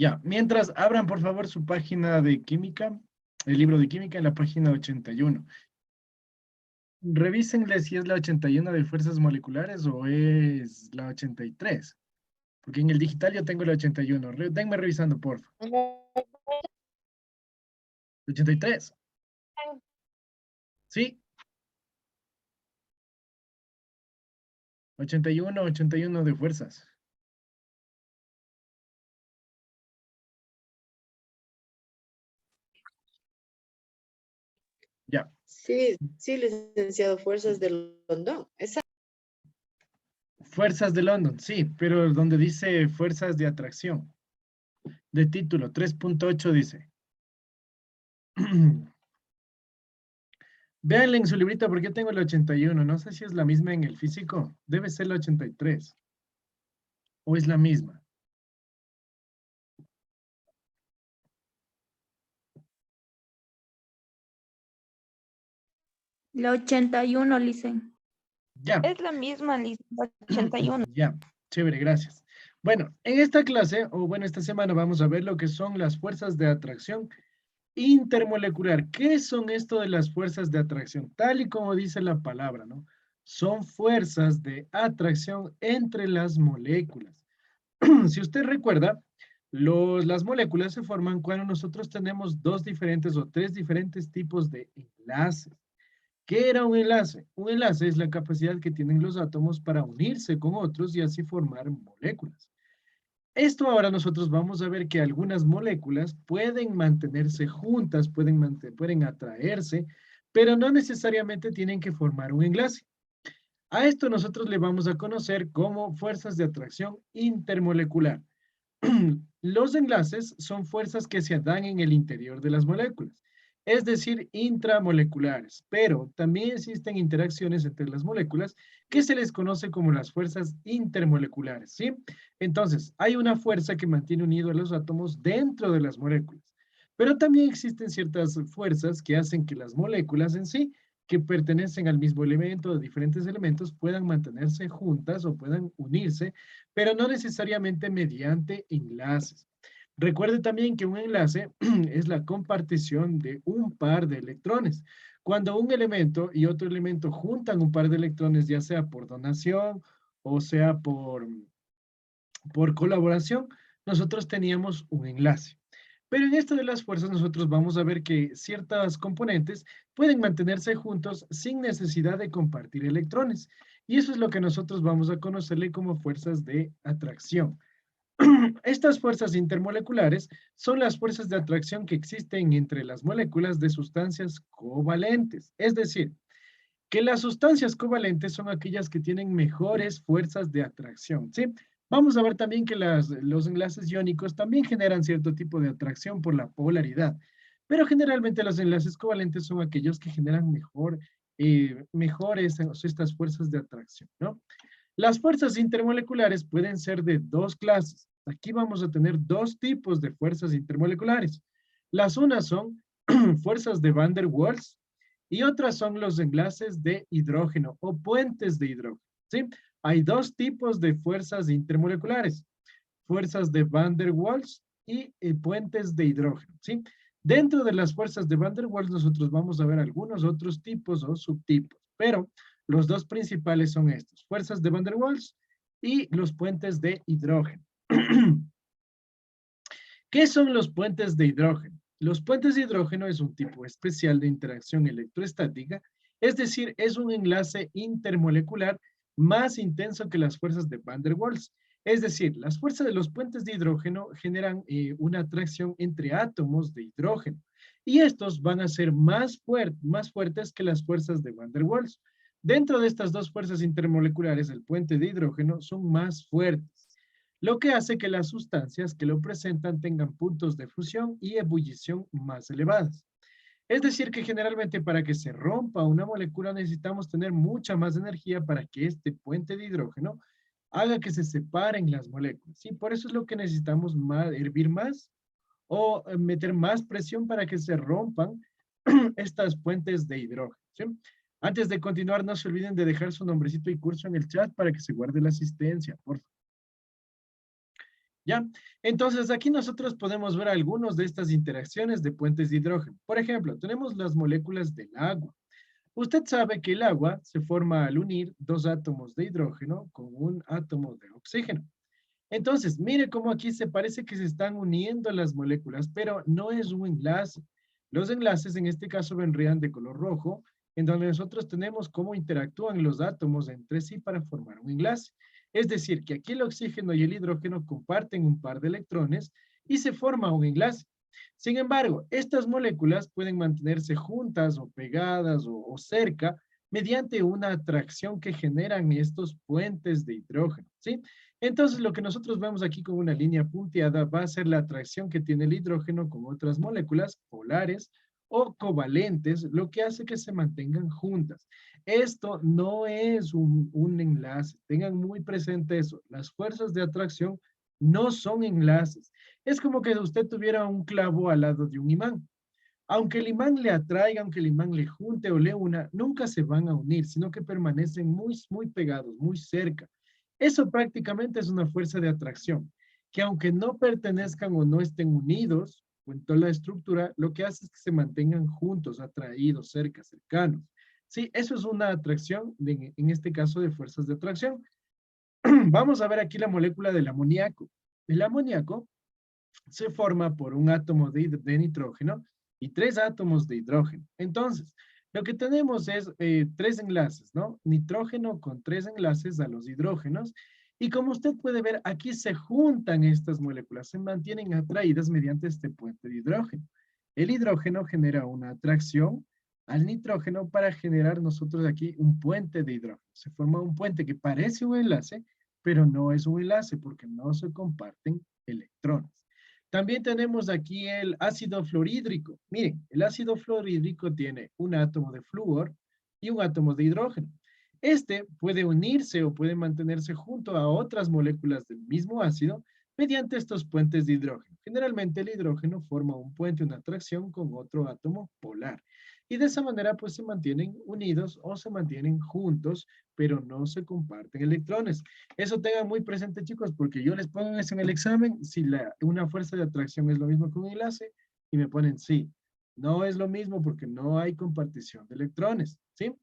Ya, mientras abran por favor su página de química, el libro de química en la página 81. Revísenle si es la 81 de fuerzas moleculares o es la 83. Porque en el digital yo tengo la 81. Denme revisando, por favor. 83. Sí, 81, 81 de fuerzas. Ya. Sí, sí, licenciado, Fuerzas del London. Esa. Fuerzas de London, sí, pero donde dice fuerzas de atracción. De título, 3.8 dice. Véanle en su librito porque yo tengo el 81. No sé si es la misma en el físico. Debe ser la 83. ¿O es la misma? La 81, Licen. Ya. Es la misma, Licen, la 81. Ya. Chévere, gracias. Bueno, en esta clase, o bueno, esta semana vamos a ver lo que son las fuerzas de atracción intermolecular. ¿Qué son esto de las fuerzas de atracción? Tal y como dice la palabra, ¿no? Son fuerzas de atracción entre las moléculas. Si usted recuerda, las moléculas se forman cuando nosotros tenemos dos diferentes o tres diferentes tipos de enlaces. ¿Qué era un enlace? Un enlace es la capacidad que tienen los átomos para unirse con otros y así formar moléculas. Esto ahora nosotros vamos a ver que algunas moléculas pueden mantenerse juntas, pueden atraerse, pero no necesariamente tienen que formar un enlace. A esto nosotros le vamos a conocer como fuerzas de atracción intermolecular. Los enlaces son fuerzas que se dan en el interior de las moléculas, es decir, intramoleculares, pero también existen interacciones entre las moléculas que se les conoce como las fuerzas intermoleculares, ¿sí? Entonces, hay una fuerza que mantiene unidos a los átomos dentro de las moléculas, pero también existen ciertas fuerzas que hacen que las moléculas en sí, que pertenecen al mismo elemento, o diferentes elementos, puedan mantenerse juntas o puedan unirse pero no necesariamente mediante enlaces. Recuerde también que un enlace es la compartición de un par de electrones. Cuando un elemento y otro elemento juntan un par de electrones, ya sea por donación o sea por colaboración, nosotros teníamos un enlace. Pero en esto de las fuerzas nosotros vamos a ver que ciertas componentes pueden mantenerse juntos sin necesidad de compartir electrones. Y eso es lo que nosotros vamos a conocerle como fuerzas de atracción. Estas fuerzas intermoleculares son las fuerzas de atracción que existen entre las moléculas de sustancias covalentes. Es decir, que las sustancias covalentes son aquellas que tienen mejores fuerzas de atracción, ¿sí? Vamos a ver también que los enlaces iónicos también generan cierto tipo de atracción por la polaridad, pero generalmente los enlaces covalentes son aquellos que generan mejores estas fuerzas de atracción, ¿no? Las fuerzas intermoleculares pueden ser de dos clases. Aquí vamos a tener dos tipos de fuerzas intermoleculares. Las unas son fuerzas de Van der Waals y otras son los enlaces de hidrógeno o puentes de hidrógeno, ¿sí? Hay dos tipos de fuerzas intermoleculares, fuerzas de Van der Waals y puentes de hidrógeno, ¿sí? Dentro de las fuerzas de Van der Waals nosotros vamos a ver algunos otros tipos o subtipos, pero los dos principales son estos, fuerzas de Van der Waals y los puentes de hidrógeno. ¿Qué son los puentes de hidrógeno? Los puentes de hidrógeno es un tipo especial de interacción electroestática, es decir, es un enlace intermolecular más intenso que las fuerzas de Van der Waals. Es decir, las fuerzas de los puentes de hidrógeno generan una atracción entre átomos de hidrógeno y estos van a ser más fuertes que las fuerzas de Van der Waals. Dentro de estas dos fuerzas intermoleculares, el puente de hidrógeno son más fuertes, lo que hace que las sustancias que lo presentan tengan puntos de fusión y ebullición más elevadas. Es decir, que generalmente para que se rompa una molécula necesitamos tener mucha más energía para que este puente de hidrógeno haga que se separen las moléculas. ¿Sí? Por eso es lo que necesitamos hervir más o meter más presión para que se rompan estas puentes de hidrógeno. ¿Sí? Antes de continuar, no se olviden de dejar su nombrecito y curso en el chat para que se guarde la asistencia, por favor. ¿Ya? Entonces, aquí nosotros podemos ver algunas de estas interacciones de puentes de hidrógeno. Por ejemplo, tenemos las moléculas del agua. Usted sabe que el agua se forma al unir dos átomos de hidrógeno con un átomo de oxígeno. Entonces, mire cómo aquí se parece que se están uniendo las moléculas, pero no es un enlace. Los enlaces en este caso vendrían de color rojo, en donde nosotros tenemos cómo interactúan los átomos entre sí para formar un enlace. Es decir, que aquí el oxígeno y el hidrógeno comparten un par de electrones y se forma un enlace. Sin embargo, estas moléculas pueden mantenerse juntas o pegadas o cerca mediante una atracción que generan estos puentes de hidrógeno, ¿sí? Entonces, lo que nosotros vemos aquí con una línea punteada va a ser la atracción que tiene el hidrógeno con otras moléculas polares o covalentes, lo que hace que se mantengan juntas. Esto no es un enlace. Tengan muy presente eso. Las fuerzas de atracción no son enlaces. Es como que usted tuviera un clavo al lado de un imán. Aunque el imán le atraiga, aunque el imán le junte o le una, nunca se van a unir, sino que permanecen muy pegados, muy cerca. Eso prácticamente es una fuerza de atracción, que aunque no pertenezcan o no estén unidos, en toda la estructura, lo que hace es que se mantengan juntos, atraídos, cerca, cercanos. Sí, eso es una atracción, en este caso de fuerzas de atracción. Vamos a ver aquí la molécula del amoníaco. El amoníaco se forma por un átomo de nitrógeno y tres átomos de hidrógeno. Entonces, lo que tenemos es tres enlaces, ¿no? Nitrógeno con tres enlaces a los hidrógenos. Y como usted puede ver, aquí se juntan estas moléculas, se mantienen atraídas mediante este puente de hidrógeno. El hidrógeno genera una atracción al nitrógeno para generar nosotros aquí un puente de hidrógeno. Se forma un puente que parece un enlace, pero no es un enlace porque no se comparten electrones. También tenemos aquí el ácido fluorhídrico. Miren, el ácido fluorhídrico tiene un átomo de flúor y un átomo de hidrógeno. Este puede unirse o puede mantenerse junto a otras moléculas del mismo ácido mediante estos puentes de hidrógeno. Generalmente el hidrógeno forma un puente, una atracción con otro átomo polar. Y de esa manera pues se mantienen unidos o se mantienen juntos, pero no se comparten electrones. Eso tengan muy presente, chicos, porque yo les pongo eso en el examen, si una fuerza de atracción es lo mismo que un enlace, y me ponen sí. No es lo mismo porque no hay compartición de electrones, ¿sí?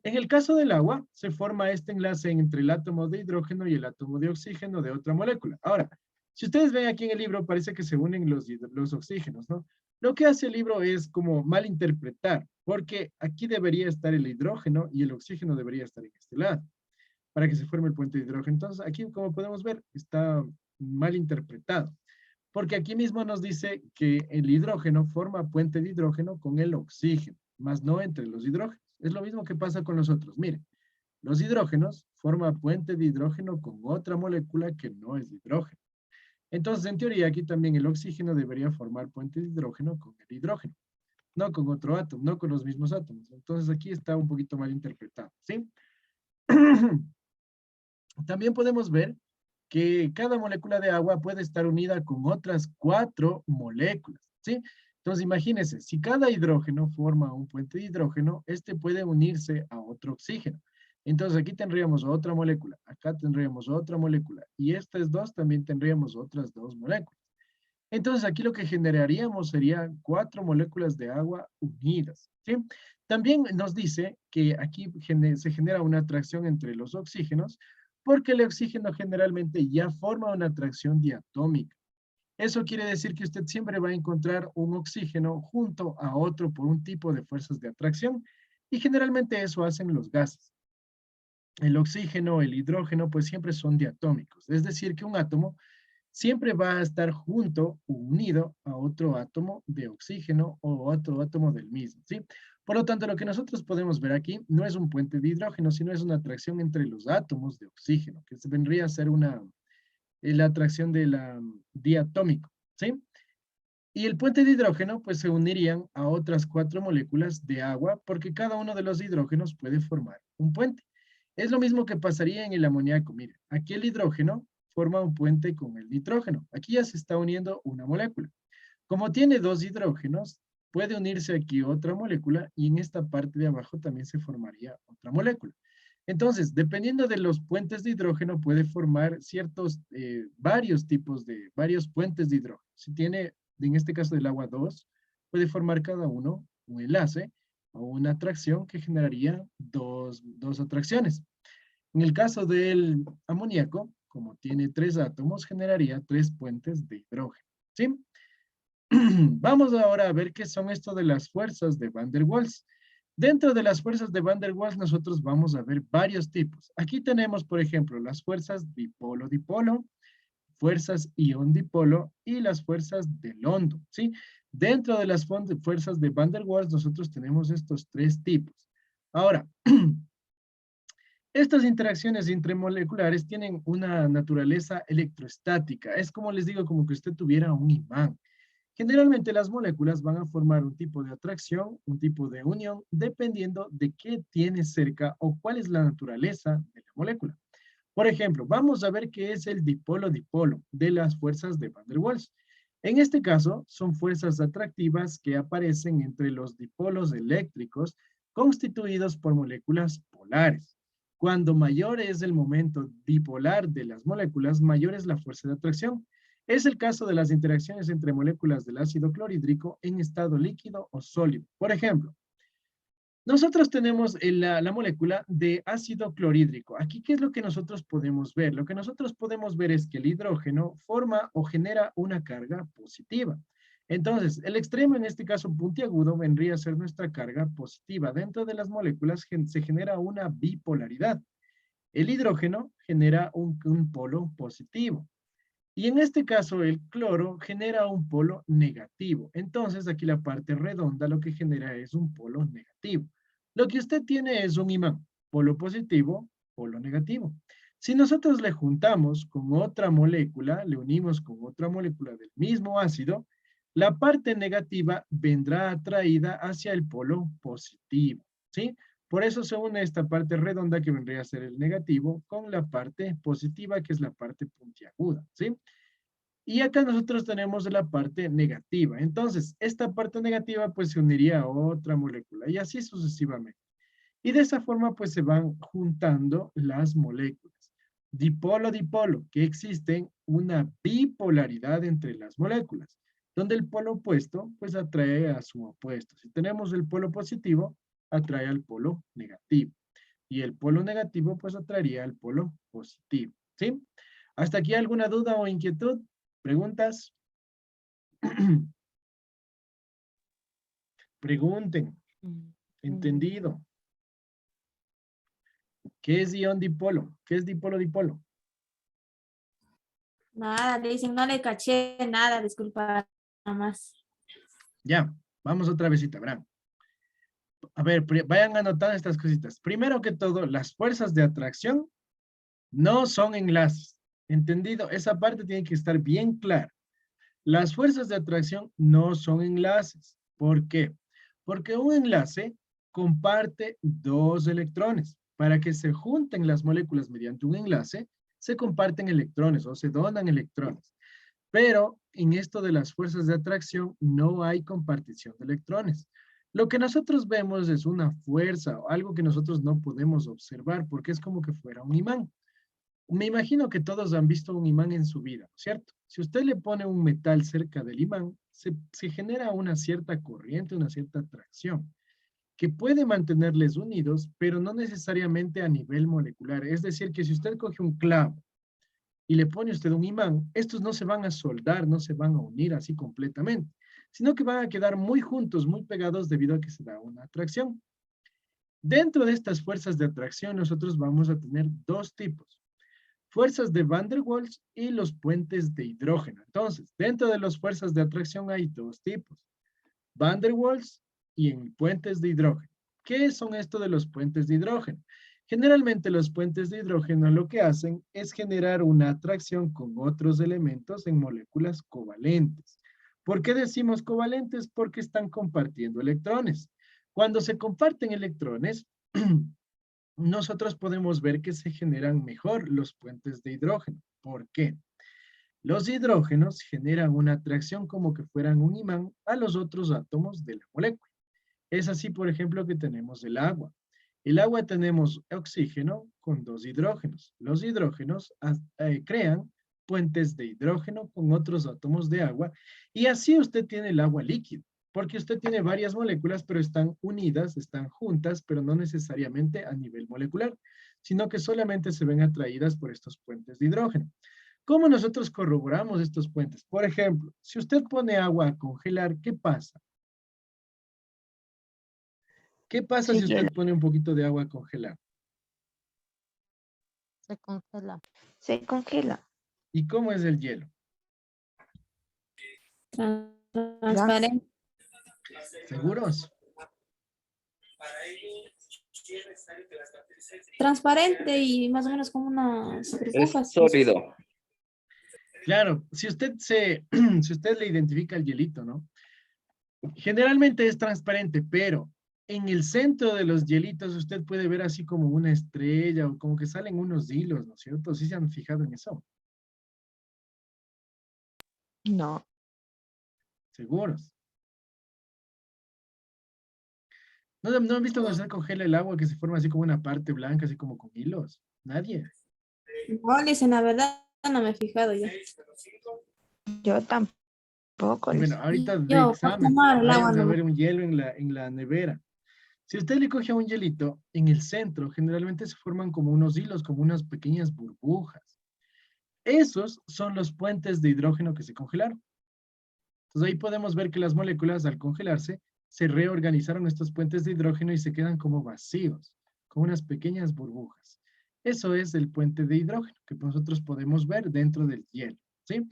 En el caso del agua, se forma este enlace entre el átomo de hidrógeno y el átomo de oxígeno de otra molécula. Ahora, si ustedes ven aquí en el libro, parece que se unen los oxígenos, ¿no? Lo que hace el libro es como malinterpretar, porque aquí debería estar el hidrógeno y el oxígeno debería estar en este lado, para que se forme el puente de hidrógeno. Entonces, aquí, como podemos ver, está mal interpretado, porque aquí mismo nos dice que el hidrógeno forma puente de hidrógeno con el oxígeno, más no entre los hidrógenos. Es lo mismo que pasa con los otros. Miren, los hidrógenos forman puente de hidrógeno con otra molécula que no es hidrógeno. Entonces, en teoría, aquí también el oxígeno debería formar puente de hidrógeno con el hidrógeno, no con otro átomo, no con los mismos átomos. Entonces, aquí está un poquito mal interpretado, ¿sí? También podemos ver que cada molécula de agua puede estar unida con otras 4 moléculas, ¿sí? Entonces, imagínense, si cada hidrógeno forma un puente de hidrógeno, este puede unirse a otro oxígeno. Entonces, aquí tendríamos otra molécula, acá tendríamos otra molécula, y estas dos también tendríamos otras 2 moléculas. Entonces, aquí lo que generaríamos serían 4 moléculas de agua unidas, ¿sí? También nos dice que aquí se genera una atracción entre los oxígenos, porque el oxígeno generalmente ya forma una atracción diatómica. Eso quiere decir que usted siempre va a encontrar un oxígeno junto a otro por un tipo de fuerzas de atracción, y generalmente eso hacen los gases. El oxígeno, el hidrógeno, pues siempre son diatómicos. Es decir, que un átomo siempre va a estar junto o unido a otro átomo de oxígeno o otro átomo del mismo, ¿sí? Por lo tanto, lo que nosotros podemos ver aquí no es un puente de hidrógeno, sino es una atracción entre los átomos de oxígeno, que se vendría a ser la atracción de la diatómico, ¿sí? Y el puente de hidrógeno, pues se unirían a otras 4 moléculas de agua, porque cada uno de los hidrógenos puede formar un puente. Es lo mismo que pasaría en el amoníaco. Mire, aquí el hidrógeno forma un puente con el nitrógeno. Aquí ya se está uniendo una molécula. Como tiene 2 hidrógenos, puede unirse aquí otra molécula y en esta parte de abajo también se formaría otra molécula. Entonces, dependiendo de los puentes de hidrógeno, puede formar varios puentes de hidrógeno. Si tiene, en este caso del agua 2, puede formar cada uno un enlace o una atracción que generaría dos atracciones. En el caso del amoníaco, como tiene 3 átomos, generaría 3 puentes de hidrógeno. ¿Sí? Vamos ahora a ver qué son esto de las fuerzas de Van der Waals. Dentro de las fuerzas de Van der Waals nosotros vamos a ver varios tipos. Aquí tenemos, por ejemplo, las fuerzas dipolo-dipolo, fuerzas ion-dipolo y las fuerzas de London, ¿sí? Dentro de las fuerzas de Van der Waals nosotros tenemos estos 3 tipos. Ahora, estas interacciones intramoleculares tienen una naturaleza electrostática. Es como les digo, como que usted tuviera un imán. Generalmente las moléculas van a formar un tipo de atracción, un tipo de unión, dependiendo de qué tiene cerca o cuál es la naturaleza de la molécula. Por ejemplo, vamos a ver qué es el dipolo-dipolo de las fuerzas de Van der Waals. En este caso, son fuerzas atractivas que aparecen entre los dipolos eléctricos constituidos por moléculas polares. Cuando mayor es el momento dipolar de las moléculas, mayor es la fuerza de atracción. Es el caso de las interacciones entre moléculas del ácido clorhídrico en estado líquido o sólido. Por ejemplo, nosotros tenemos la molécula de ácido clorhídrico. Aquí, ¿qué es lo que nosotros podemos ver? Lo que nosotros podemos ver es que el hidrógeno forma o genera una carga positiva. Entonces, el extremo, en este caso puntiagudo, vendría a ser nuestra carga positiva. Dentro de las moléculas se genera una bipolaridad. El hidrógeno genera un polo positivo. Y en este caso, el cloro genera un polo negativo. Entonces, aquí la parte redonda lo que genera es un polo negativo. Lo que usted tiene es un imán, polo positivo, polo negativo. Si nosotros le juntamos con otra molécula, le unimos con otra molécula del mismo ácido, la parte negativa vendrá atraída hacia el polo positivo, ¿sí? Por eso se une esta parte redonda que vendría a ser el negativo con la parte positiva que es la parte puntiaguda, ¿sí? Y acá nosotros tenemos la parte negativa. Entonces, esta parte negativa pues se uniría a otra molécula y así sucesivamente. Y de esa forma pues se van juntando las moléculas. Dipolo-dipolo, que existen una bipolaridad entre las moléculas, donde el polo opuesto pues atrae a su opuesto. Si tenemos el polo positivo, atrae al polo negativo. Y el polo negativo pues atraería al polo positivo. ¿Sí? ¿Hasta aquí alguna duda o inquietud? ¿Preguntas? Pregunten. ¿Entendido? ¿Qué es ion dipolo? ¿Qué es dipolo-dipolo? Nada, le dicen, no le caché nada, disculpa, nada más. Ya, vamos otra vez, verán. A ver, vayan anotando estas cositas. Primero que todo, las fuerzas de atracción no son enlaces. ¿Entendido? Esa parte tiene que estar bien clara. Las fuerzas de atracción no son enlaces. ¿Por qué? Porque un enlace comparte 2 electrones. Para que se junten las moléculas mediante un enlace, se comparten electrones o se donan electrones. Pero en esto de las fuerzas de atracción no hay compartición de electrones. Lo que nosotros vemos es una fuerza o algo que nosotros no podemos observar porque es como que fuera un imán. Me imagino que todos han visto un imán en su vida, ¿cierto? Si usted le pone un metal cerca del imán, se genera una cierta corriente, una cierta atracción, que puede mantenerles unidos, pero no necesariamente a nivel molecular. Es decir, que si usted coge un clavo y le pone usted un imán, estos no se van a soldar, no se van a unir así completamente, sino que van a quedar muy juntos, muy pegados debido a que se da una atracción. Dentro de estas fuerzas de atracción, nosotros vamos a tener 2 tipos. Fuerzas de Van der Waals y los puentes de hidrógeno. Entonces, dentro de las fuerzas de atracción hay 2 tipos. Van der Waals y en puentes de hidrógeno. ¿Qué son esto de los puentes de hidrógeno? Generalmente los puentes de hidrógeno lo que hacen es generar una atracción con otros elementos en moléculas covalentes. ¿Por qué decimos covalentes? Porque están compartiendo electrones. Cuando se comparten electrones, nosotros podemos ver que se generan mejor los puentes de hidrógeno. ¿Por qué? Los hidrógenos generan una atracción como que fueran un imán a los otros átomos de la molécula. Es así, por ejemplo, que tenemos el agua. El agua tenemos oxígeno con 2 hidrógenos. Los hidrógenos crean puentes de hidrógeno con otros átomos de agua y así usted tiene el agua líquida, porque usted tiene varias moléculas, pero están unidas, están juntas, pero no necesariamente a nivel molecular, sino que solamente se ven atraídas por estos puentes de hidrógeno. ¿Cómo nosotros corroboramos estos puentes? Por ejemplo, si usted pone agua a congelar, ¿qué pasa? ¿Qué pasa Sí, si usted hielo. pone un poquito de agua a congelar? Se congela. Se congela. ¿Y cómo es el hielo? Transparente. ¿Seguros? Transparente y más o menos como unas Es burbujas. sólido. Claro, si usted si usted le identifica el hielito, ¿no? Generalmente es transparente, pero en el centro de los hielitos usted puede ver así como una estrella o como que salen unos hilos, ¿no es cierto? ¿Sí se han fijado en eso? No. Seguros. ¿No han visto cuando se congela el agua que se forma así como una parte blanca, así como con hilos? Nadie. No, dicen la verdad, no me he fijado yo. Yo tampoco, Bueno, Lisa. ahorita de Yo, por examen, tomar el agua, váyanse a no. ver un hielo en la nevera. Si usted le coge a un hielito, en el centro generalmente se forman como unos hilos, como unas pequeñas burbujas. Esos son los puentes de hidrógeno que se congelaron. Entonces ahí podemos ver que las moléculas al congelarse se reorganizaron estos puentes de hidrógeno y se quedan como vacíos, como unas pequeñas burbujas. Eso es el puente de hidrógeno que nosotros podemos ver dentro del hielo, ¿sí?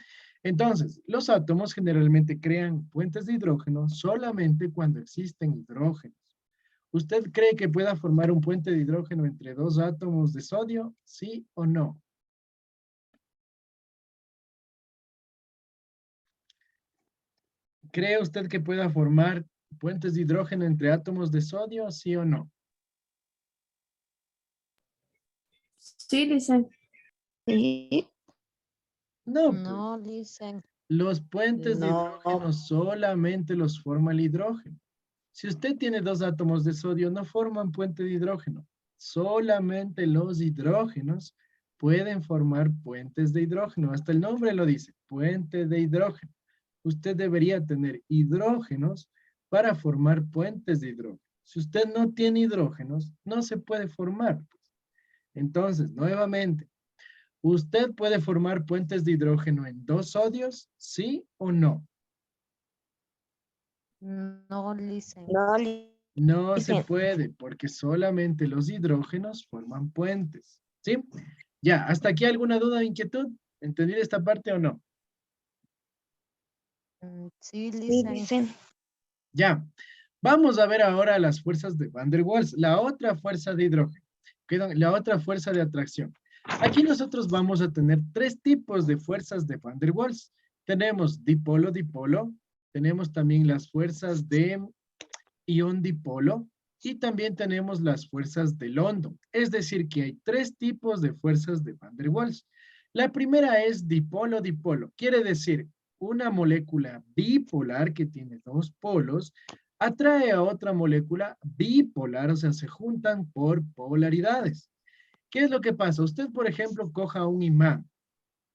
Entonces, los átomos generalmente crean puentes de hidrógeno solamente cuando existen hidrógenos. ¿Usted cree que pueda formar un puente de hidrógeno entre dos átomos de sodio? ¿Sí o no? ¿Cree usted que pueda formar puentes de hidrógeno entre átomos de sodio? ¿Sí o no? Sí, dicen. Sí, No, pues. No, dicen. Los puentes de hidrógeno No. solamente los forma el hidrógeno. Si usted tiene dos átomos de sodio, no forman puente de hidrógeno. Solamente los hidrógenos pueden formar puentes de hidrógeno. Hasta el nombre lo dice, puente de hidrógeno. Usted debería tener hidrógenos para formar puentes de hidrógeno. Si usted no tiene hidrógenos, no se puede formar. Entonces, nuevamente, ¿usted puede formar puentes de hidrógeno en dos sodios? ¿Sí o no? No, dicen. No, No se dicen. puede, porque solamente los hidrógenos forman puentes. ¿Sí? Ya, ¿hasta aquí alguna duda o inquietud? ¿Entendí esta parte o no? Sí, Sí, dicen. dicen. Ya. Vamos a ver ahora las fuerzas de Van der Waals, la otra fuerza de hidrógeno, la otra fuerza de atracción. Aquí nosotros vamos a tener tres tipos de fuerzas de Van der Waals. Tenemos dipolo-dipolo, tenemos también las fuerzas de ion-dipolo y también tenemos las fuerzas de London. Es decir, que hay tres tipos de fuerzas de Van der Waals. La primera es dipolo-dipolo, quiere decir una molécula bipolar que tiene dos polos atrae a otra molécula bipolar, o sea, se juntan por polaridades. ¿Qué es lo que pasa? Usted, por ejemplo, coja un imán.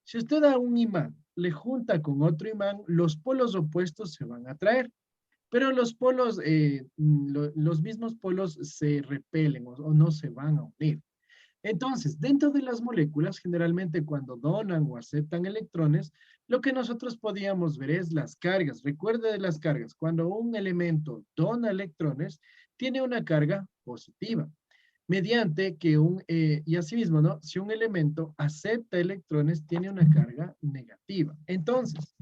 Si usted a un imán le junta con otro imán, los polos opuestos se van a atraer, pero los polos, los mismos polos se repelen o no se van a unir. Entonces, dentro de las moléculas, generalmente cuando donan o aceptan electrones, lo que nosotros podíamos ver es las cargas. Recuerde de las cargas. Cuando un elemento dona electrones, tiene una carga positiva. Mediante que y asimismo, ¿no? Si un elemento acepta electrones, tiene una carga negativa. Entonces,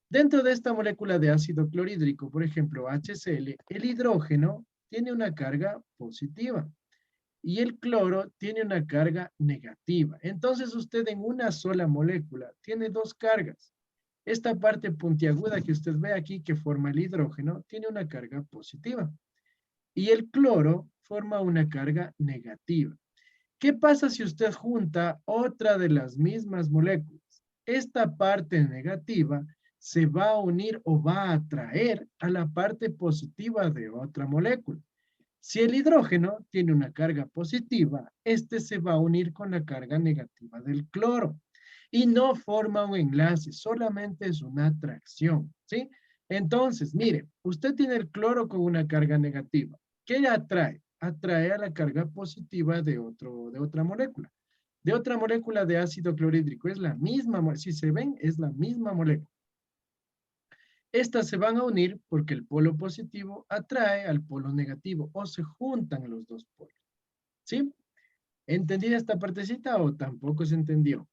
dentro de esta molécula de ácido clorhídrico, por ejemplo, HCl, el hidrógeno tiene una carga positiva y el cloro tiene una carga negativa. Entonces usted en una sola molécula tiene dos cargas. Esta parte puntiaguda que usted ve aquí que forma el hidrógeno tiene una carga positiva y el cloro forma una carga negativa. ¿Qué pasa si usted junta otra de las mismas moléculas? Esta parte negativa se va a unir o va a atraer a la parte positiva de otra molécula. Si el hidrógeno tiene una carga positiva, este se va a unir con la carga negativa del cloro y no forma un enlace, solamente es una atracción, ¿sí? Entonces, mire, usted tiene el cloro con una carga negativa. ¿Qué atrae? Atrae a la carga positiva de otra molécula. De otra molécula de ácido clorhídrico. Es la misma, si se ven, es la misma molécula. Estas se van a unir porque el polo positivo atrae al polo negativo o se juntan los dos polos. ¿Sí? ¿Entendida esta partecita o tampoco se entendió?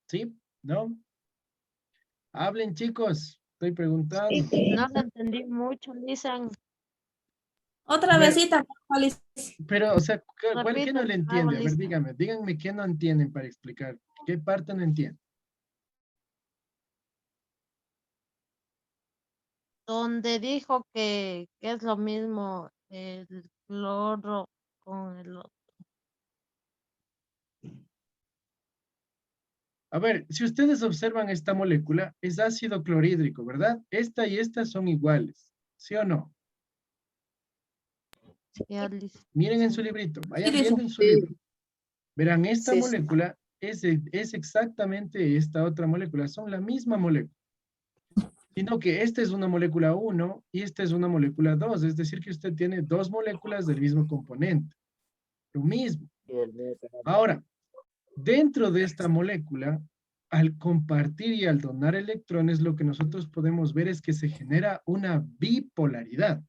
¿Sí? ¿No? Hablen, chicos. Estoy preguntando. No lo entendí mucho, dicen. Otra Bueno, vezita, Alice. pero, o sea, ¿qué no Repite le de nuevo, entiende? A ver, Lisa. díganme qué no entienden para explicar. ¿Qué parte no entienden? Donde dijo que es lo mismo el cloro con el otro. A ver, si ustedes observan esta molécula, es ácido clorhídrico, ¿verdad? Esta y esta son iguales, ¿sí o no? Ya, Lisa. Miren en Sí. su librito, Sí, vayan dice. viendo en su Sí. libro. Verán, esta Sí, sí. molécula es exactamente esta otra molécula, son la misma molécula. Sino que esta es una molécula 1 y esta es una molécula 2, es decir que usted tiene dos moléculas del mismo componente. Lo mismo. Ahora, dentro de esta molécula, al compartir y al donar electrones, lo que nosotros podemos ver es que se genera una bipolaridad.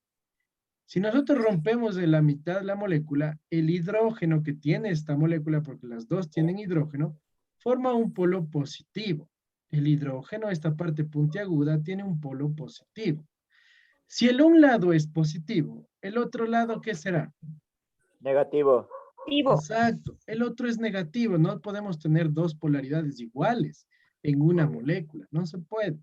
Si nosotros rompemos de la mitad la molécula, el hidrógeno que tiene esta molécula, porque las dos tienen hidrógeno, forma un polo positivo. El hidrógeno, esta parte puntiaguda, tiene un polo positivo. Si el un lado es positivo, ¿el otro lado qué será? Negativo. Exacto, el otro es negativo, no podemos tener dos polaridades iguales en una molécula, no se puede.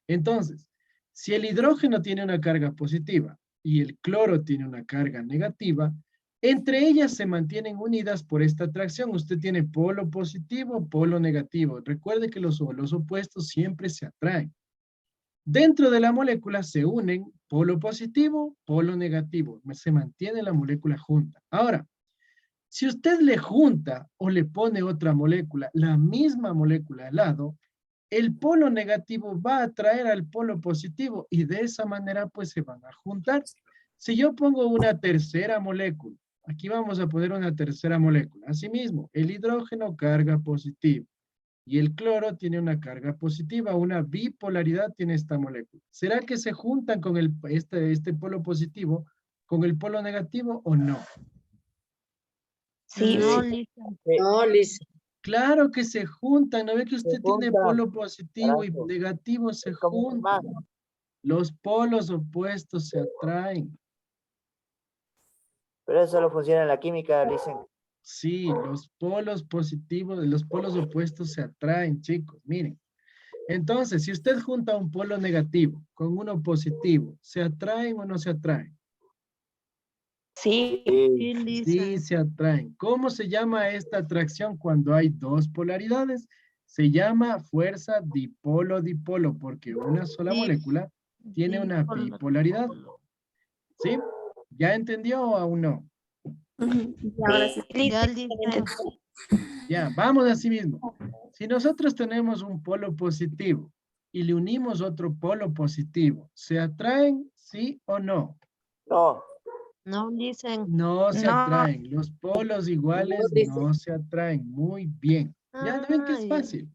Entonces, si el hidrógeno tiene una carga positiva y el cloro tiene una carga negativa, entre ellas se mantienen unidas por esta atracción. Usted tiene polo positivo, polo negativo. Recuerde que los opuestos siempre se atraen. Dentro de la molécula se unen polo positivo, polo negativo. Se mantiene la molécula junta. Ahora, si usted le junta o le pone otra molécula, la misma molécula al lado, el polo negativo va a atraer al polo positivo y de esa manera pues se van a juntar. Si yo pongo una tercera molécula, aquí vamos a poner una tercera molécula. Asimismo, el hidrógeno carga positivo y el cloro tiene una carga positiva, una bipolaridad tiene esta molécula. ¿Será que se juntan con este polo positivo con el polo negativo o no? Sí, No, sí. Lisa. No, Lisa. Claro que se juntan, ¿no ve que usted tiene juntan, polo positivo y carajo. negativo? Se Es como un juntan. imán. Los polos opuestos se atraen. Pero eso solo funciona en la química, dicen. Sí, los polos positivos, los polos opuestos se atraen, chicos. Miren. Entonces, si usted junta un polo negativo con uno positivo, ¿se atraen o no se atraen? Sí, Sí. Sí, Lisa. Sí, se atraen. ¿Cómo se llama esta atracción cuando hay dos polaridades? Se llama fuerza dipolo-dipolo, porque una sola Sí, molécula tiene una bipolaridad. ¿Sí? ¿Ya entendió o aún no? Y ahora sí. ya, listo. Lisa. Ya, vamos así mismo. Si nosotros tenemos un polo positivo y le unimos otro polo positivo, ¿se atraen, sí o no? No. No, dicen. No se No, atraen. Los polos iguales No, dice. no se atraen. Muy bien. Ya no ven que es Ay. fácil.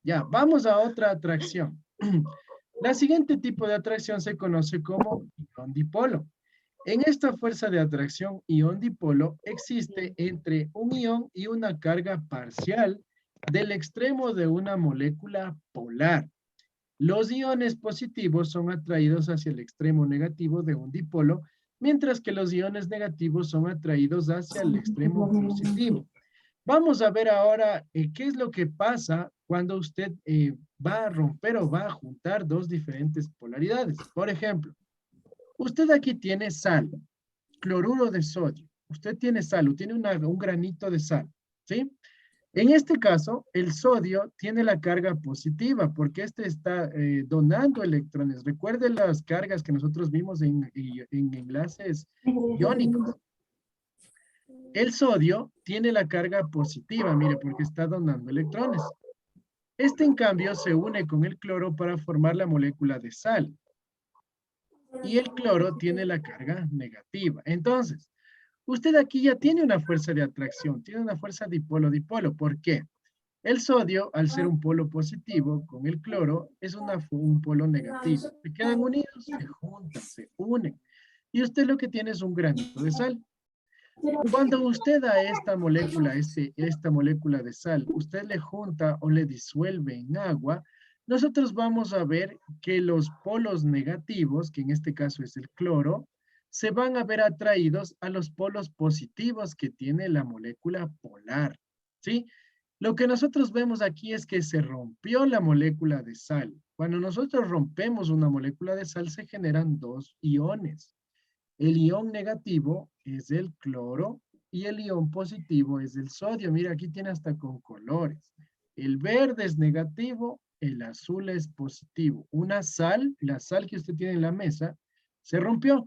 Ya, vamos a otra atracción. La siguiente tipo de atracción se conoce como ion dipolo. En esta fuerza de atracción ion dipolo existe entre un ion y una carga parcial del extremo de una molécula polar. Los iones positivos son atraídos hacia el extremo negativo de un dipolo, mientras que los iones negativos son atraídos hacia el extremo positivo. Vamos a ver ahora qué es lo que pasa cuando usted va a romper o va a juntar dos diferentes polaridades. Por ejemplo, usted aquí tiene sal, cloruro de sodio. Usted tiene sal, tiene un granito de sal, ¿sí? En este caso, el sodio tiene la carga positiva porque este está donando electrones. Recuerden las cargas que nosotros vimos en enlaces iónicos. El sodio tiene la carga positiva, mire, porque está donando electrones. Este, en cambio, se une con el cloro para formar la molécula de sal. Y el cloro tiene la carga negativa. Entonces, usted aquí ya tiene una fuerza de atracción, tiene una fuerza dipolo-dipolo. ¿Por qué? El sodio, al ser un polo positivo con el cloro, es un polo negativo. Se quedan unidos, se juntan, se unen. Y usted lo que tiene es un granito de sal. Cuando usted a esta molécula, esta molécula de sal, usted le junta o le disuelve en agua, nosotros vamos a ver que los polos negativos, que en este caso es el cloro, se van a ver atraídos a los polos positivos que tiene la molécula polar, ¿sí? Lo que nosotros vemos aquí es que se rompió la molécula de sal. Cuando nosotros rompemos una molécula de sal, se generan dos iones. El ion negativo es el cloro y el ion positivo es el sodio. Mira, aquí tiene hasta con colores. El verde es negativo, el azul es positivo. Una sal, la sal que usted tiene en la mesa, se rompió.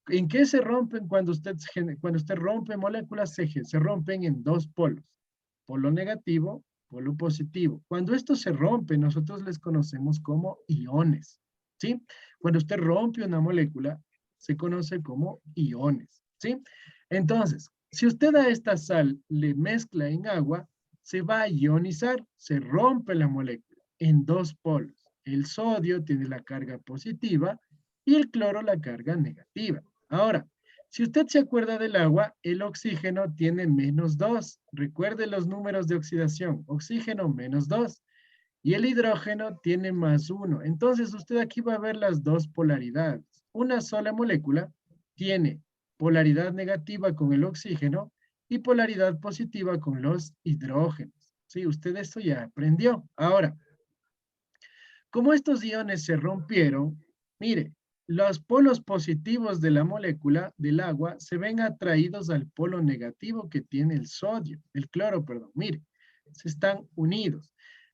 ¿En qué se rompen cuando usted rompe moléculas? Se rompen en dos polos. Polo negativo, polo positivo. Cuando esto se rompe, nosotros les conocemos como iones, ¿sí? Cuando usted rompe una molécula, se conoce como iones, ¿sí? Entonces, si usted a esta sal le mezcla en agua, se va a ionizar, se rompe la molécula en dos polos. El sodio tiene la carga positiva y el cloro la carga negativa. Ahora, si usted se acuerda del agua, el oxígeno tiene -2. Recuerde los números de oxidación. Oxígeno -2. Y el hidrógeno tiene +1. Entonces usted aquí va a ver las dos polaridades. Una sola molécula tiene polaridad negativa con el oxígeno y polaridad positiva con los hidrógenos. Sí, usted esto ya aprendió. Ahora, como estos iones se rompieron, mire, los polos positivos de la molécula del agua se ven atraídos al polo negativo que tiene el sodio, el cloro, perdón. Mire, se están unidos.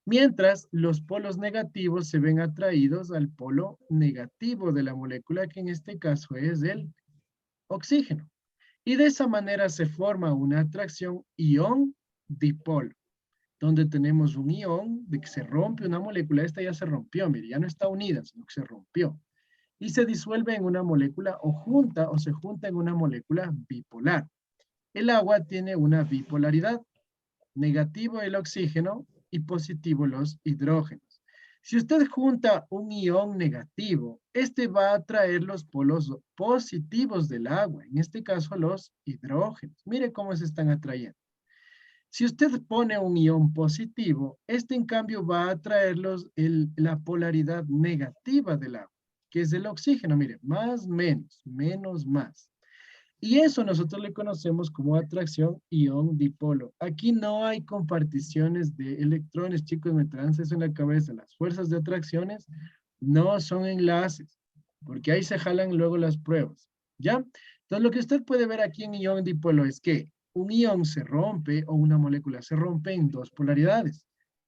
Mientras los polos negativos se ven atraídos al polo negativo de la molécula, que en este caso es el oxígeno. Y de esa manera se forma una atracción ion-dipolo, donde tenemos un ion de que se rompe una molécula. Esta ya se rompió, mire, ya no está unida, sino que se rompió. Y se disuelve en una molécula o se junta en una molécula bipolar. El agua tiene una bipolaridad, negativo el oxígeno y positivo los hidrógenos. Si usted junta un ion negativo, este va a atraer los polos positivos del agua, en este caso los hidrógenos. Mire cómo se están atrayendo. Si usted pone un ion positivo, este en cambio va a atraer la polaridad negativa del agua, que es el oxígeno. Mire, más, menos, menos, más. Y eso nosotros le conocemos como atracción ion-dipolo. Aquí no hay comparticiones de electrones, chicos, me traen eso en la cabeza. Las fuerzas de atracciones no son enlaces, porque ahí se jalan luego las pruebas, ¿ya? Entonces lo que usted puede ver aquí en ion-dipolo es que un ion se rompe o una molécula se rompe en dos polaridades.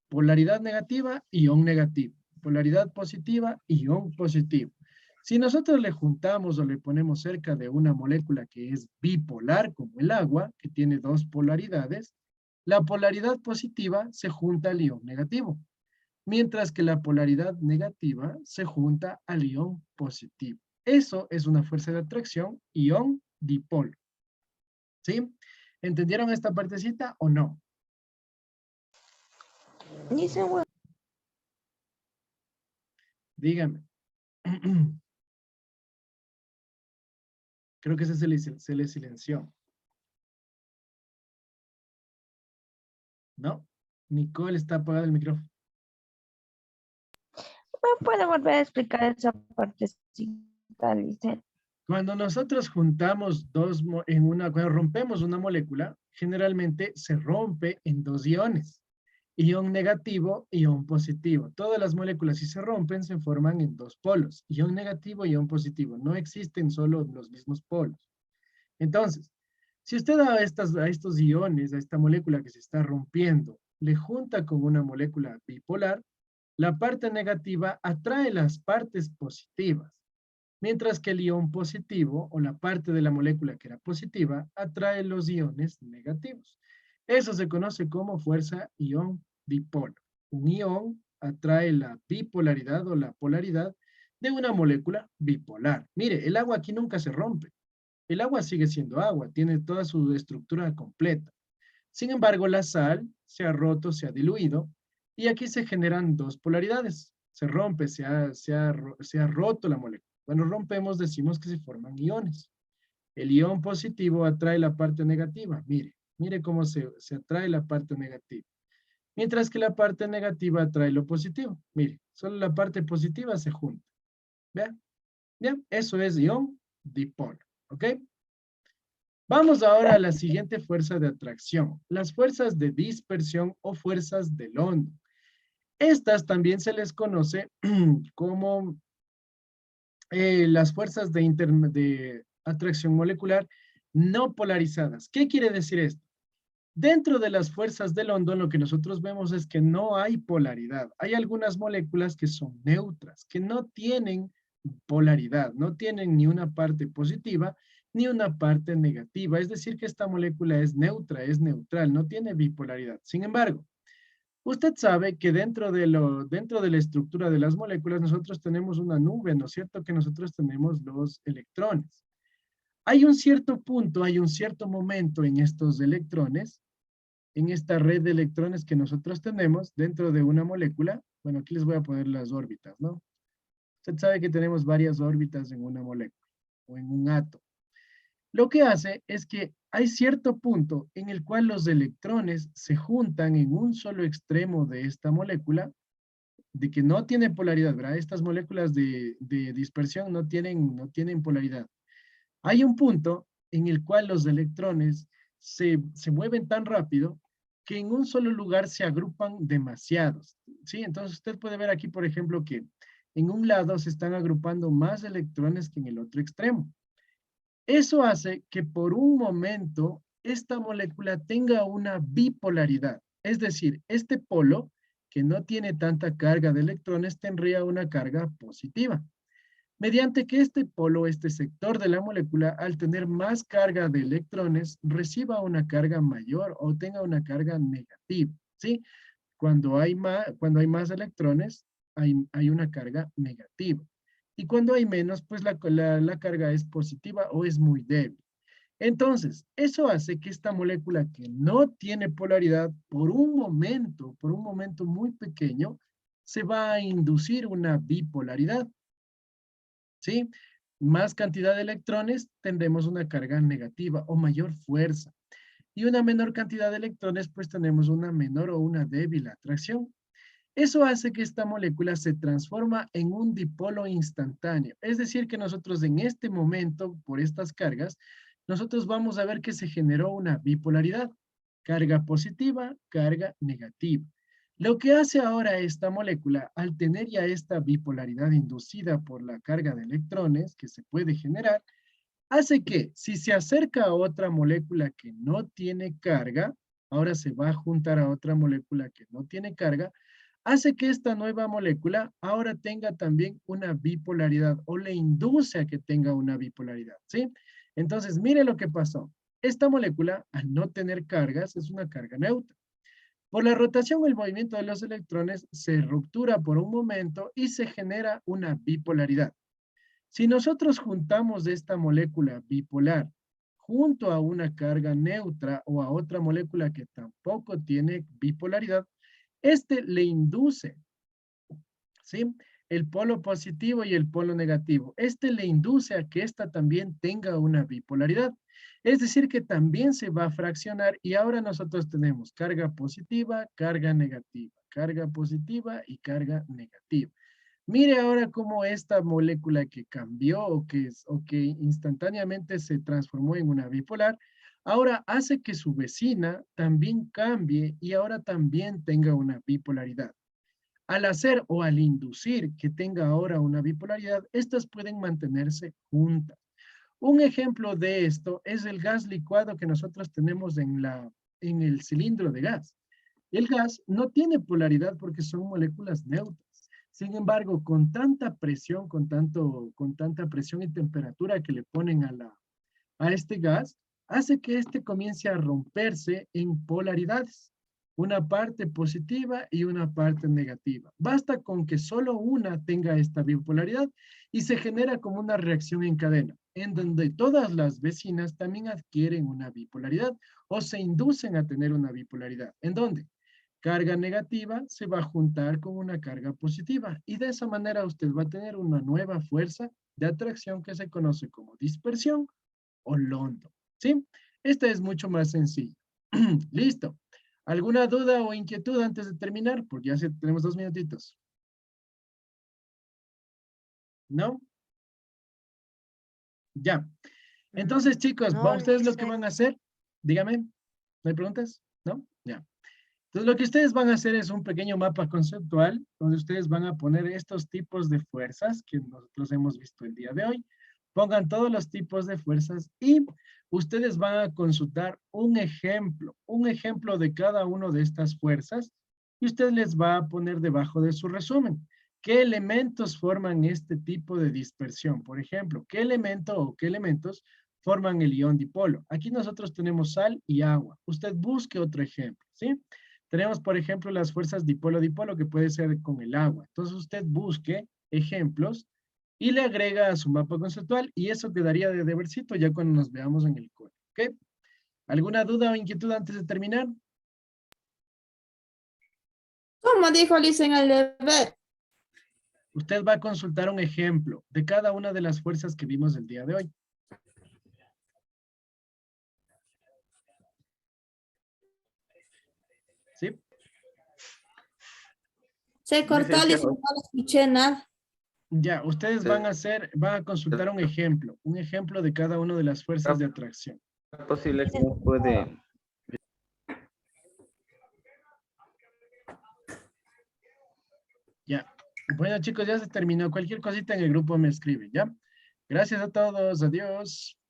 Polaridad negativa, ion negativo. Polaridad positiva, ion positivo. Si nosotros le juntamos o le ponemos cerca de una molécula que es bipolar, como el agua, que tiene dos polaridades, la polaridad positiva se junta al ion negativo, mientras que la polaridad negativa se junta al ion positivo. Eso es una fuerza de atracción ion-dipolo. ¿Sí? ¿Entendieron esta partecita o no? Dice, bueno, Dígame. Creo que se le silenció. ¿No? Nicole está apagada el micrófono. ¿me puede volver a explicar esa partecita, Lice? Cuando nosotros juntamos cuando rompemos una molécula, generalmente se rompe en dos iones. Ion negativo, ion positivo. Todas las moléculas, si se rompen, se forman en dos polos. Ion negativo, ion positivo. No existen solo los mismos polos. Entonces, Si usted a estos iones, a esta molécula que se está rompiendo, le junta con una molécula bipolar, la parte negativa atrae las partes positivas, mientras que el ion positivo, o la parte de la molécula que era positiva, atrae los iones negativos. Eso se conoce como fuerza ion dipolo. Un ion atrae la bipolaridad o la polaridad de una molécula bipolar. Mire, el agua aquí nunca se rompe. El agua sigue siendo agua, tiene toda su estructura completa. Sin embargo, la sal se ha roto, se ha diluido, y aquí se generan dos polaridades. Se rompe, se ha roto la molécula. Cuando rompemos, decimos que se forman iones. El ion positivo atrae la parte negativa. Mire cómo se atrae la parte negativa. Mientras que la parte negativa atrae lo positivo. Mire, solo la parte positiva se junta. ¿Vean? Bien, eso es ion dipolo. ¿Ok? Vamos ahora a la siguiente fuerza de atracción. Las fuerzas de dispersión o fuerzas de London. Estas también se les conoce como las fuerzas de atracción molecular no polarizadas. ¿Qué quiere decir esto? Dentro de las fuerzas de London, lo que nosotros vemos es que no hay polaridad. Hay algunas moléculas que son neutras, que no tienen polaridad, no tienen ni una parte positiva ni una parte negativa. Es decir, que esta molécula es neutra, es neutral, no tiene bipolaridad. Sin embargo, usted sabe que dentro de la estructura de las moléculas nosotros tenemos una nube, ¿no es cierto? Que nosotros tenemos los electrones. Hay un cierto punto, hay un cierto momento en estos electrones, en esta red de electrones que nosotros tenemos dentro de una molécula. Bueno, aquí les voy a poner las órbitas, ¿no? Usted sabe que tenemos varias órbitas en una molécula o en un átomo. Lo que hace es que hay cierto punto en el cual los electrones se juntan en un solo extremo de esta molécula, de que no tiene polaridad, ¿verdad? Estas moléculas de dispersión no tienen polaridad. Hay un punto en el cual los electrones se mueven tan rápido que en un solo lugar se agrupan demasiados, ¿sí? Entonces usted puede ver aquí, por ejemplo, que en un lado se están agrupando más electrones que en el otro extremo. Eso hace que por un momento esta molécula tenga una bipolaridad. Es decir, este polo, que no tiene tanta carga de electrones, tendría una carga positiva. Mediante que este polo, este sector de la molécula, al tener más carga de electrones, reciba una carga mayor o tenga una carga negativa, ¿sí? Cuando hay más electrones, hay una carga negativa. Y cuando hay menos, pues la carga es positiva o es muy débil. Entonces, eso hace que esta molécula que no tiene polaridad, por un momento muy pequeño, se va a inducir una bipolaridad. ¿Sí? Más cantidad de electrones, tendremos una carga negativa o mayor fuerza. Y una menor cantidad de electrones, pues tenemos una menor o una débil atracción. Eso hace que esta molécula se transforma en un dipolo instantáneo. Es decir, que nosotros en este momento, por estas cargas, nosotros vamos a ver que se generó una bipolaridad. Carga positiva, carga negativa. Lo que hace ahora esta molécula, al tener ya esta bipolaridad inducida por la carga de electrones que se puede generar, hace que si se acerca a otra molécula que no tiene carga, ahora se va a juntar a otra molécula que no tiene carga, hace que esta nueva molécula ahora tenga también una bipolaridad o le induce a que tenga una bipolaridad, ¿sí? Entonces, mire lo que pasó. Esta molécula, al no tener cargas, es una carga neutra. Por la rotación o el movimiento de los electrones, se ruptura por un momento y se genera una bipolaridad. Si nosotros juntamos esta molécula bipolar junto a una carga neutra o a otra molécula que tampoco tiene bipolaridad, este le induce, ¿sí? El polo positivo y el polo negativo. Este le induce a que esta también tenga una bipolaridad. Es decir, que también se va a fraccionar y ahora nosotros tenemos carga positiva, carga positiva y carga negativa. Mire ahora cómo esta molécula que cambió o que instantáneamente se transformó en una bipolar, ahora hace que su vecina también cambie y ahora también tenga una bipolaridad. Al hacer o al inducir que tenga ahora una bipolaridad, estas pueden mantenerse juntas. Un ejemplo de esto es el gas licuado que nosotros tenemos en el cilindro de gas. El gas no tiene polaridad porque son moléculas neutras. Sin embargo, con tanta presión, con tanta presión y temperatura que le ponen a este gas, hace que este comience a romperse en polaridades. Una parte positiva y una parte negativa. Basta con que solo una tenga esta bipolaridad y se genera como una reacción en cadena, en donde todas las vecinas también adquieren una bipolaridad o se inducen a tener una bipolaridad. ¿En dónde? Carga negativa se va a juntar con una carga positiva y de esa manera usted va a tener una nueva fuerza de atracción que se conoce como dispersión o London. ¿Sí? Esta es mucho más sencillo. Listo. ¿Alguna duda o inquietud antes de terminar? Porque ya tenemos 2 minutitos. ¿No? Ya. Entonces, chicos, No, ¿ustedes lo Luis, que van a hacer? Dígame. ¿No hay preguntas? ¿No? Ya. Entonces, lo que ustedes van a hacer es un pequeño mapa conceptual donde ustedes van a poner estos tipos de fuerzas que nosotros hemos visto el día de hoy. Pongan todos los tipos de fuerzas y ustedes van a consultar un ejemplo de cada una de estas fuerzas y usted les va a poner debajo de su resumen. ¿Qué elementos forman este tipo de dispersión? Por ejemplo, ¿qué elemento o qué elementos forman el ion dipolo? Aquí nosotros tenemos sal y agua. Usted busque otro ejemplo, ¿sí? Tenemos, por ejemplo, las fuerzas dipolo-dipolo que puede ser con el agua. Entonces usted busque ejemplos y le agrega a su mapa conceptual y eso quedaría de debercito ya cuando nos veamos en el código, ¿ok? ¿Alguna duda o inquietud antes de terminar? ¿Cómo dijo Liz en el deber? Usted va a consultar un ejemplo de cada una de las fuerzas que vimos el día de hoy. ¿Sí? Se cortó Liz, no escuché nada. Ya, ustedes van a consultar un ejemplo de cada una de las fuerzas de atracción. Es posible que no puede. Ya. Bueno, chicos, ya se terminó. Cualquier cosita en el grupo me escriben, ¿ya? Gracias a todos. Adiós.